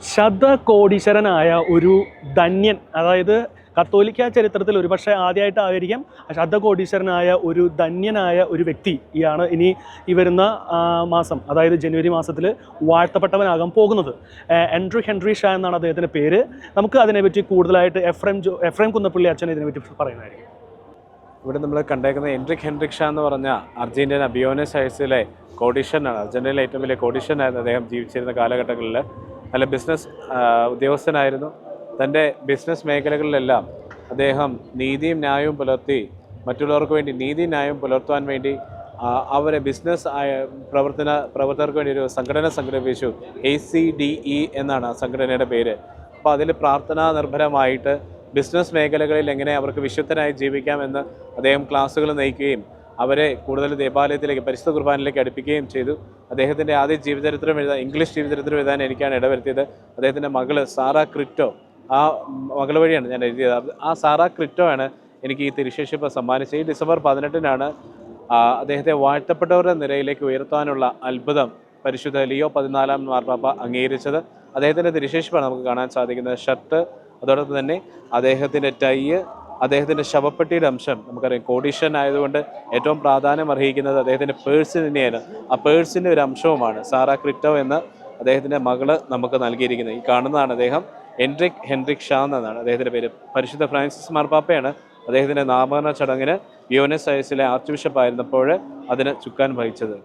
ശതകോടീശ്വരനായ ഒരു ധന്യൻ, അതായത് കത്തോലിക്ക ചരിത്രത്തിൽ ഒരുപക്ഷെ ആദ്യമായിട്ടായിരിക്കാം ശതകോടീശ്വരനായ ഒരു ധന്യനായ ഒരു വ്യക്തിയാണ് ഇനി ഈ വരുന്ന മാസം, അതായത് ജനുവരി മാസത്തിൽ വാഴ്ത്തപ്പെട്ടവനാകാൻ പോകുന്നത്. ആൻഡ്രൂ ഹെൻറി ഷാ എന്നാണ് അദ്ദേഹത്തിൻ്റെ പേര്. നമുക്ക് അതിനെപ്പറ്റി കൂടുതലായിട്ട് എഫ്രൈം കുന്നപ്പള്ളി അച്ഛൻ ഇതിനെപ്പറ്റി പറയുന്നതായിരിക്കും. ഇവിടെ നമ്മൾ കണ്ടേക്കുന്ന എൻട്രിക് ഹെൻറിക് ഷാ എന്ന് പറഞ്ഞ അർജന്റീന ബ്യൂണസ് ഐറസിലെ കോടീശ്വരനാണ്. അർജന്റീനയിലെ ഏറ്റവും വലിയ കോടീശ്വരനായിരുന്നു അദ്ദേഹം ജീവിച്ചിരുന്ന കാലഘട്ടങ്ങളിൽ. നല്ല ബിസിനസ് ഉദ്യോഗസ്ഥനായിരുന്നു. തൻ്റെ ബിസിനസ് മേഖലകളിലെല്ലാം അദ്ദേഹം നീതിയും ന്യായവും പുലർത്തി മറ്റുള്ളവർക്ക് വേണ്ടി നീതി ന്യായവും പുലർത്തുവാൻ വേണ്ടി അവരെ ബിസിനസ് പ്രവർത്തകർക്ക് വേണ്ടി ഒരു സംഘടന സംഘടിപ്പിച്ചു. ACDE എന്നാണ് ആ സംഘടനയുടെ പേര്. അപ്പോൾ അതിൽ പ്രാർത്ഥനാ നിർഭരമായിട്ട് ബിസിനസ് മേഖലകളിൽ എങ്ങനെ അവർക്ക് വിശുദ്ധരായി ജീവിക്കാമെന്ന് അദ്ദേഹം ക്ലാസ്സുകൾ നയിക്കുകയും അവരെ കൂടുതൽ ദേവാലയത്തിലേക്ക് പരിശുദ്ധ കുർബാനയിലേക്ക് അടുപ്പിക്കുകയും ചെയ്തു. അദ്ദേഹത്തിൻ്റെ ആദ്യ ജീവചരിത്രം ഇംഗ്ലീഷ് ജീവചരിത്രം എഴുതാൻ എനിക്കാണ് ഇടവരുത്തിയത്. അദ്ദേഹത്തിൻ്റെ മകള് സാറ ക്രിറ്റോ, ആ മകൾ വഴിയാണ് ഞാൻ എഴുതിയത്. ആ സാറ ക്രിറ്റോ ആണ് എനിക്ക് ഈ തിരുശേഷിപ്പ് സമ്മാനിച്ചത്. ഈ ഡിസംബർ 18-നാണ് അദ്ദേഹത്തെ വാഴ്ത്തപ്പെട്ടവരുടെ നിരയിലേക്ക് ഉയർത്താനുള്ള അത്ഭുതം പരിശുദ്ധ ലിയോ 14 മാർപ്പാപ്പ അംഗീകരിച്ചത്. അദ്ദേഹത്തിൻ്റെ തിരുശേഷിപ്പാണ് നമുക്ക് കാണാൻ സാധിക്കുന്നത്. ഷർട്ട്, അതോടൊപ്പം തന്നെ അദ്ദേഹത്തിൻ്റെ ടൈ, അദ്ദേഹത്തിൻ്റെ ശവപ്പെട്ടിയുടെ അംശം. നമുക്കറിയാം കോടീശ്വരൻ ആയതുകൊണ്ട് ഏറ്റവും പ്രാധാന്യം അർഹിക്കുന്നത് അദ്ദേഹത്തിൻ്റെ പേഴ്സിന് തന്നെയാണ്. ആ പേഴ്സിൻ്റെ ഒരു അംശവുമാണ് സാറ ക്രിറ്റോ എന്ന അദ്ദേഹത്തിൻ്റെ മകള് നമുക്ക് നൽകിയിരിക്കുന്നത്. ഈ കാണുന്നതാണ് അദ്ദേഹം. എൻട്രിക് ഹെൻറിക് ഷാ എന്നാണ് അദ്ദേഹത്തിൻ്റെ പേര്. പരിശുദ്ധ ഫ്രാൻസിസ് മാർപ്പാപ്പയാണ് അദ്ദേഹത്തിൻ്റെ നാമകരണ ചടങ്ങിന് ബ്യൂണസ് ഐറസിലെ ആർച്ച് ബിഷപ്പ് ആയിരുന്നപ്പോൾ അതിന് ചുക്കാൻ വഹിച്ചത്.